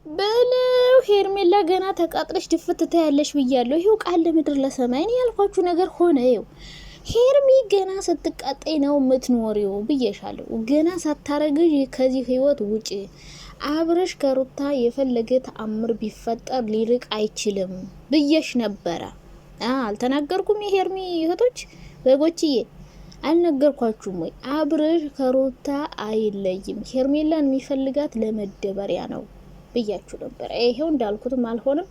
በለው ሄርሜላ ገና ተቃጥለሽ ድፍት ታያለሽ ብያለሁ። ይሄው ቃል ለምድር ለሰማይ ነው ያልኳችሁ ነገር ሆነ። ይው ሄርሚ ገና ስትቃጠይ ነው የምትኖሪው ብዬሻለሁ። ገና ሳታረግሽ ከዚህ ህይወት ውጪ። አብረሽ ከሩታ የፈለገ ተአምር ቢፈጠር ሊርቅ አይችልም ብዬሽ ነበረ። አልተናገርኩም? የሄርሚ እህቶች በጎችዬ አልነገርኳችሁም ወይ? አብረሽ ከሩታ አይለይም። ሄርሜላን የሚፈልጋት ለመደበሪያ ነው ብያችሁ ነበር። ይሄው እንዳልኩትም አልሆነም።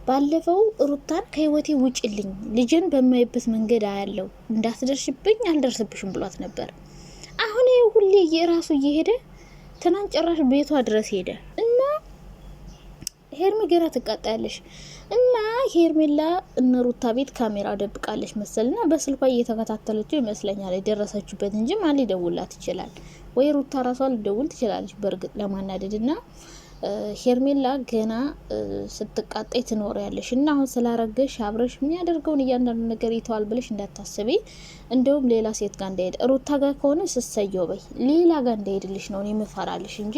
ባለፈው ሩታን ከህይወቴ ውጭልኝ፣ ልጅን በማይበት መንገድ አያለው፣ እንዳትደርሽብኝ አልደርስብሽም ብሏት ነበር። አሁን ይሄ ሁሌ የራሱ እየሄደ ትናንት ጭራሽ ቤቷ ድረስ ሄደ እና ሄርሜ ገና ትቃጣያለሽ እና ሄርሜላ እነ ሩታ ቤት ካሜራ ደብቃለች መሰልና በስልኳ እየተከታተለችው ይመስለኛል የደረሰችበት እንጂ ማን ሊደውላት ይችላል? ወይ ሩታ ራሷ ልደውል ትችላለች በእርግጥ ለማናደድና ሄርሜላ ገና ስትቃጣይ ትኖሪያለሽ እና አሁን ስላረገሽ አብረሽ የሚያደርገውን እያንዳንዱ ነገር ይተዋል ብለሽ እንዳታስቢ። እንደውም ሌላ ሴት ጋር እንዳይሄድ ሩታ ጋር ከሆነ ስሰየው በይ ሌላ ጋር እንዳይሄድልሽ ነው የምፈራልሽ እንጂ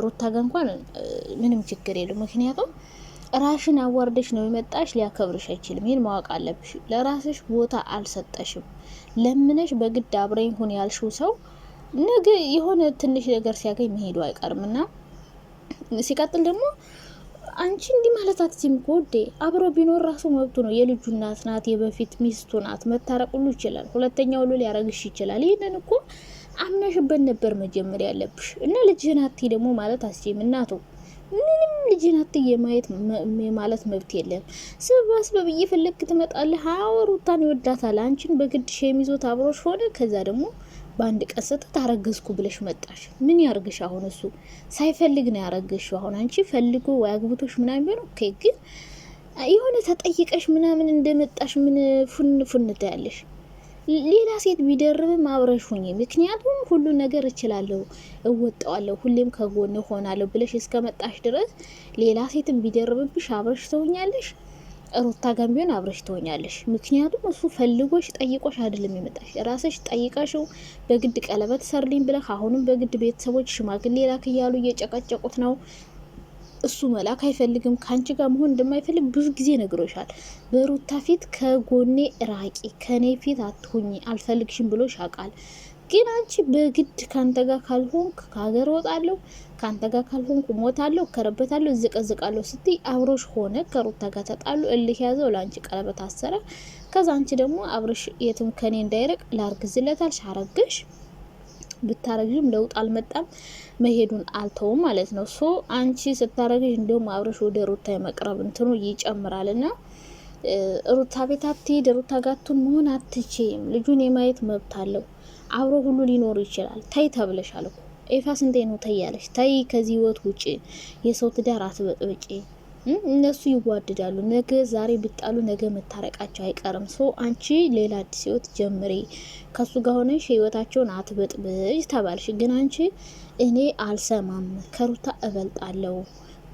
ሩታ ጋር እንኳን ምንም ችግር የለም። ምክንያቱም ራሽን አዋርደሽ ነው የመጣሽ፣ ሊያከብርሽ አይችልም። ይህን ማወቅ አለብሽ። ለራስሽ ቦታ አልሰጠሽም። ለምነሽ በግድ አብረኝ ሁን ያልሽው ሰው ነገ የሆነ ትንሽ ነገር ሲያገኝ መሄዱ አይቀርምና ሲቀጥል ደግሞ አንቺ እንዲህ ማለት አትችም ኮዴ። አብሮ ቢኖር ራሱ መብቱ ነው። የልጁ እናት ናት፣ የበፊት ሚስቱ ናት። መታረቅ ሁሉ ይችላል። ሁለተኛው ሁሉ ሊያረግሽ ይችላል። ይሄንን እኮ አምነሽበት ነበር መጀመር ያለብሽ እና ልጅህን አትይ ደግሞ ማለት አትችም። እናቱ ምንም ልጅህን አትይ ማለት መብት የለም። ስበብ እየፈለግክ ትመጣለህ። ሩታን ይወዳታል። አንቺን በግድ ሸሚዞት አብሮሽ ሆነ። ከዛ ደግሞ በአንድ ቀን ስትት አረገዝኩ ብለሽ መጣሽ። ምን ያርግሽ? አሁን እሱ ሳይፈልግ ነው ያረገሽው። አሁን አንቺ ፈልጎ ወይ አግብቶሽ ምናምን ቢሆን ኦኬ፣ ግን የሆነ ተጠይቀሽ ምናምን እንደመጣሽ ምን ፉን ታያለሽ። ሌላ ሴት ቢደርብም አብረሽ ሁኚ። ምክንያቱም ሁሉ ነገር እችላለሁ፣ እወጣዋለሁ፣ ሁሌም ከጎን ሆናለሁ ብለሽ እስከመጣሽ ድረስ ሌላ ሴትም ቢደርብብሽ አብረሽ ትሆኛለሽ። ሩታ ጋር ቢሆን አብረሽ ትሆኛለሽ። ምክንያቱም እሱ ፈልጎሽ ጠይቆሽ አይደለም የመጣሽ፣ ራስሽ ጠይቀሽው በግድ ቀለበት ሰርልኝ ብለህ አሁንም በግድ ቤተሰቦች ሽማግሌ ላክ እያሉ እየጨቀጨቁት ነው። እሱ መላክ አይፈልግም። ካንቺ ጋር መሆን እንደማይፈልግ ብዙ ጊዜ ነግሮሻል። በሩታ ፊት ከጎኔ ራቂ፣ ከኔ ፊት አትሁኚ፣ አልፈልግሽም ብሎ ሻቃል። ግን አንቺ በግድ ካንተ ጋር ካልሆንክ ከሀገር ወጣለሁ፣ ካንተ ጋር ካልሆንኩ ሞታለሁ፣ ከረበታለሁ፣ ዝቀዝቃለሁ ስትይ አብሮሽ ሆነ። ከሩታ ጋር ተጣሉ፣ እልህ ያዘው፣ ለአንቺ ቀለበት አሰረ። ከዛ አንቺ ደግሞ አብሮሽ የትም ከኔ እንዳይርቅ ላርግዝለታል። ሻረግሽ ብታረግሽም ለውጥ አልመጣም፣ መሄዱን አልተውም ማለት ነው። ሶ አንቺ ስታረግሽ እንደውም አብሮሽ ወደ ሩታ የመቅረብ እንትኑ ይጨምራልና ሩታ ቤት አትሂድ፣ ሩታ ጋቱን መሆን አትችይም። ልጁን የማየት መብት አለው። አብሮ ሁሉ ሊኖሩ ይችላል። ታይ ተብለሻል እኮ ኤፋ ስንቴ ነው ታይ ያለሽ? ታይ ከዚህ ህይወት ውጪ፣ የሰው ትዳር አትበጥብጪ። እነሱ ይዋደዳሉ። ነገ ዛሬ ቢጣሉ ነገ መታረቃቸው አይቀርም። ሶ አንቺ ሌላ አዲስ ህይወት ጀምሪ፣ ከሱ ጋር ሆነሽ ህይወታቸውን አትበጥብጭ ተባልሽ። ግን አንቺ እኔ አልሰማም፣ ከሩታ እበልጣለሁ፣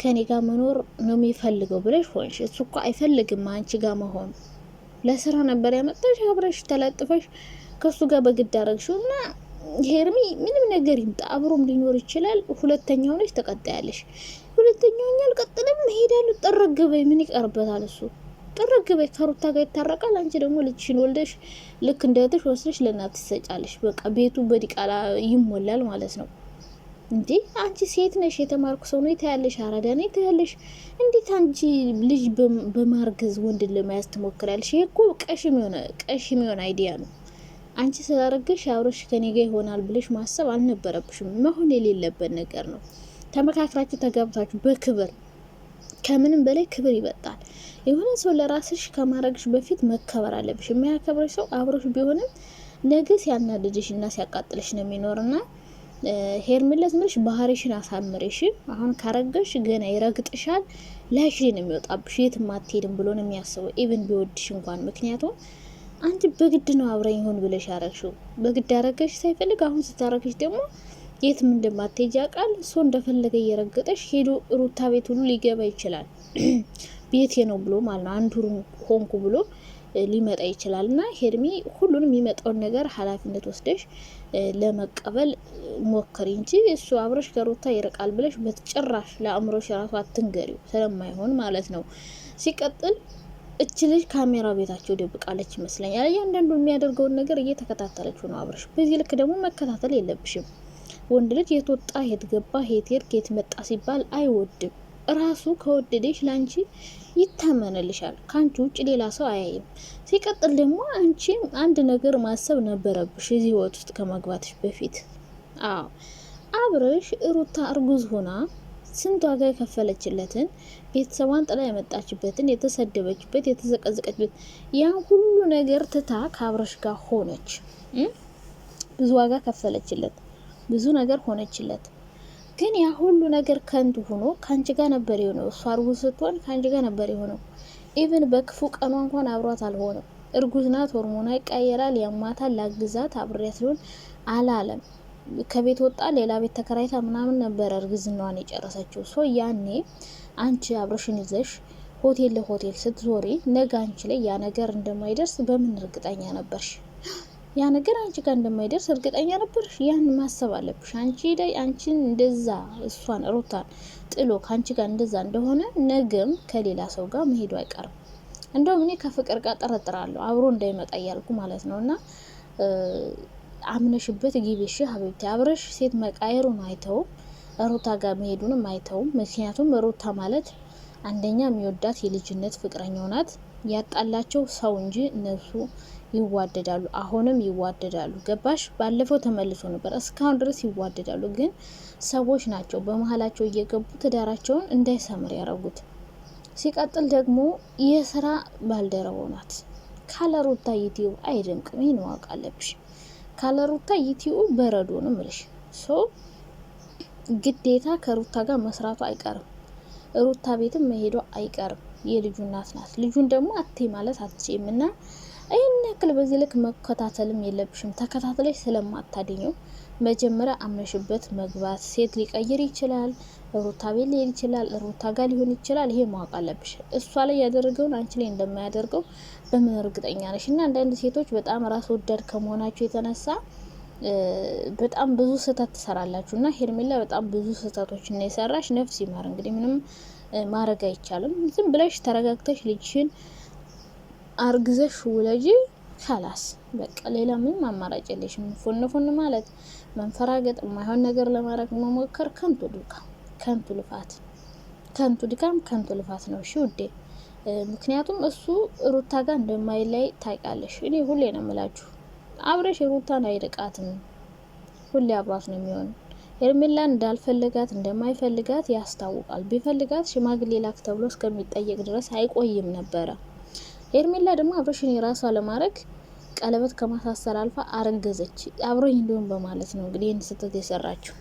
ከኔ ጋር መኖር ነው የሚፈልገው ብለሽ ሆንሽ። እሱ እኮ አይፈልግም አንቺ ጋር መሆን። ለስራ ነበር ያመጣሽ፣ አብረሽ ተለጥፈሽ ከሱ ጋር በግድ አረግሽው እና ሄርሚ ምንም ነገር ይምጣ አብሮም ሊኖር ይችላል። ሁለተኛው ነሽ ተቀጣያለሽ። ሁለተኛው አልቀጥልም ሄዳሉ። ጠረገበይ ምን ይቀርበታል? እሱ ጠረገበይ ከሩታ ጋር ይታረቃል። አንቺ ደግሞ ልጅሽን ወልደሽ ልክ እንደትሽ ወስደሽ ለእናት ትሰጫለሽ። በቃ ቤቱ በዲቃላ ይሞላል ማለት ነው። እንዴ አንቺ ሴት ነሽ፣ የተማርኩ ሰው ነው ታያለሽ፣ አራዳ ነው ታያለሽ። እንዴት አንቺ ልጅ በማርገዝ ወንድ ለማያዝ ትሞክራለሽ? ይሄ እኮ ቀሽም የሆነ አይዲያ ነው። አንቺ ስላረገሽ አብሮሽ ከኔ ጋር ይሆናል ብለሽ ማሰብ አልነበረብሽም። መሆን የሌለበት ነገር ነው። ተመካክራችሁ ተጋብታችሁ በክብር፣ ከምንም በላይ ክብር ይበጣል። የሆነ ሰው ለራስሽ ከማረግሽ በፊት መከበር አለብሽ። የሚያከብርሽ ሰው አብሮሽ ቢሆንም ነገ ሲያናድድሽ እና ሲያቃጥልሽ ነው የሚኖርና ሄርሜላ ምንሽ ባህሪሽን አሳምሬሽ። አሁን ካረገሽ ገና ይረግጥሻል፣ ላይሽ ነው የሚወጣብሽ። የትም አትሄድም ብሎ ነው የሚያስበው ኢቭን ቢወድሽ እንኳን። ምክንያቱም አንቺ በግድ ነው አብረኝ ይሁን ብለሽ ያረግሽው። በግድ ያረገሽ ሳይፈልግ አሁን ስታረግሽ ደግሞ የትም እንደማትሄጂ ያውቃል። እሱ እንደፈለገ እየረገጠሽ ሄዶ ሩታ ቤት ሁሉ ሊገባ ይችላል። ቤቴ ነው ብሎ ማለት ነው። አንዱ ሆንኩ ብሎ ሊመጣ ይችላል። እና ሄርሚ ሁሉንም የሚመጣውን ነገር ኃላፊነት ወስደሽ ለመቀበል ሞክሪ እንጂ እሱ አብረሽ ከሩታ ይርቃል ብለሽ በጭራሽ ለአእምሮሽ ራሱ አትንገሪው፣ ስለማይሆን ማለት ነው። ሲቀጥል እች ልጅ ካሜራ ቤታቸው ደብቃለች ይመስለኛል። እያንዳንዱ የሚያደርገውን ነገር እየተከታተለችው ነው አብረሽ። በዚህ ልክ ደግሞ መከታተል የለብሽም። ወንድ ልጅ የት ወጣ የት ገባ የት ሄድክ የት መጣ ሲባል አይወድም። ራሱ ከወደደሽ ላንቺ ይታመንልሻል። ካንቺ ውጭ ሌላ ሰው አያይም። ሲቀጥል ደግሞ አንቺም አንድ ነገር ማሰብ ነበረብሽ እዚህ ህይወት ውስጥ ከመግባትሽ በፊት። አዎ አብረሽ ሩታ እርጉዝ ሆና ስንት ዋጋ የከፈለችለትን ቤተሰቧን ጥላ የመጣችበትን የተሰደበችበት የተዘቀዘቀችበት ያን ሁሉ ነገር ትታ ከአብረሽ ጋር ሆነች። ብዙ ዋጋ ከፈለችለት፣ ብዙ ነገር ሆነችለት። ግን ያ ሁሉ ነገር ከንቱ ሆኖ ካንቺ ጋር ነበር የሆነው። እሷ እርጉዝ ስትሆን ካንቺ ጋር ነበር የሆነው። ኢቭን በክፉ ቀኗ እንኳን አብሯት አልሆነም። እርጉዝ ናት፣ ሆርሞና ይቀየራል፣ ያማታል፣ ላግዛት አብሬያት ልሆን አላለም። ከቤት ወጣ፣ ሌላ ቤት ተከራይታ ምናምን ነበር እርግዝናዋን የጨረሰችው። ሶ ያኔ አንቺ አብረሽን ይዘሽ ሆቴል ለሆቴል ስትዞሪ ነገ አንቺ ላይ ያ ነገር እንደማይደርስ በምን እርግጠኛ ነበርሽ? ያ ነገር አንቺ ጋር እንደማይደርስ እርግጠኛ ነበርሽ? ያን ማሰብ አለብሽ። አንቺ ላይ አንቺን እንደዛ እሷን ሩታን ጥሎ ከአንቺ ጋር እንደዛ እንደሆነ ነገም ከሌላ ሰው ጋር መሄዱ አይቀርም። እንደውም እኔ ከፍቅር ጋር ጠረጥራለሁ አብሮ እንዳይመጣ እያልኩ ማለት ነው። እና አምነሽበት ግቢሽ ሀቢብቲ። አብረሽ ሴት መቃየሩን አይተውም፣ ሩታ ጋር መሄዱንም አይተውም። ምክንያቱም ሩታ ማለት አንደኛ የሚወዳት የልጅነት ፍቅረኛው ናት። ያጣላቸው ሰው እንጂ እነሱ ይዋደዳሉ፣ አሁንም ይዋደዳሉ። ገባሽ? ባለፈው ተመልሶ ነበር፣ እስካሁን ድረስ ይዋደዳሉ። ግን ሰዎች ናቸው በመሀላቸው እየገቡ ትዳራቸውን እንዳይሰምር ያደረጉት። ሲቀጥል ደግሞ የስራ ባልደረባው ናት። ካለ ሩታ ዩቲዩብ አይደምቅም። ይህን ማወቅ አለብሽ። ካለ ሩታ ዩቲዩብ በረዶ ነው ምልሽ። ሶ ግዴታ ከሩታ ጋር መስራቱ አይቀርም። ሩታ ቤትም መሄዷ አይቀርም። የልጁ እናት ናት። ልጁን ደግሞ አቴ ማለት አትችይም። እና ይህን ያክል በዚህ ልክ መከታተልም የለብሽም። ተከታተለሽ ስለማታድኘው መጀመሪያ አምነሽበት መግባት። ሴት ሊቀይር ይችላል፣ ሩታ ቤት ሊሄድ ይችላል፣ ሩታ ጋር ሊሆን ይችላል። ይሄ ማወቅ አለብሽ። እሷ ላይ ያደረገውን አንቺ ላይ እንደማያደርገው በምን እርግጠኛ ነሽ? እና አንዳንድ ሴቶች በጣም ራስ ወዳድ ከመሆናቸው የተነሳ በጣም ብዙ ስህተት ትሰራላችሁ። እና ሄርሜላ በጣም ብዙ ስህተቶች እና የሰራሽ ነፍስ ይማር። እንግዲህ ምንም ማድረግ አይቻልም። ዝም ብለሽ ተረጋግተሽ ልጅሽን አርግዘሽ ውለጂ ካላስ በቃ ሌላ ምንም አማራጭ የለሽም። ፎን ማለት መንፈራገጥ፣ የማይሆን ነገር ለማድረግ መሞከር ከንቱ ድካም፣ ከንቱ ልፋት፣ ከንቱ ድካም፣ ከንቱ ልፋት ነው። እሺ ውዴ፣ ምክንያቱም እሱ ሩታ ጋር እንደማይለይ ታውቂያለሽ። እኔ ሁሌ ነው የምላችሁ አብረሽ ሩታን አይርቃትም፣ ሁሌ አብሯት ነው የሚሆነው። ሄርሜላን እንዳልፈልጋት እንደማይፈልጋት ያስታውቃል። ቢፈልጋት ሽማግሌ ላክ ተብሎ እስከሚጠየቅ ድረስ አይቆይም ነበረ። ሄርሜላ ደግሞ አብረሽን የራሷ ለማድረግ ቀለበት ከማሳሰር አልፋ አረገዘች። አብሮኝ እንዲሁም በማለት ነው እንግዲህ ይህን ስህተት የሰራችው።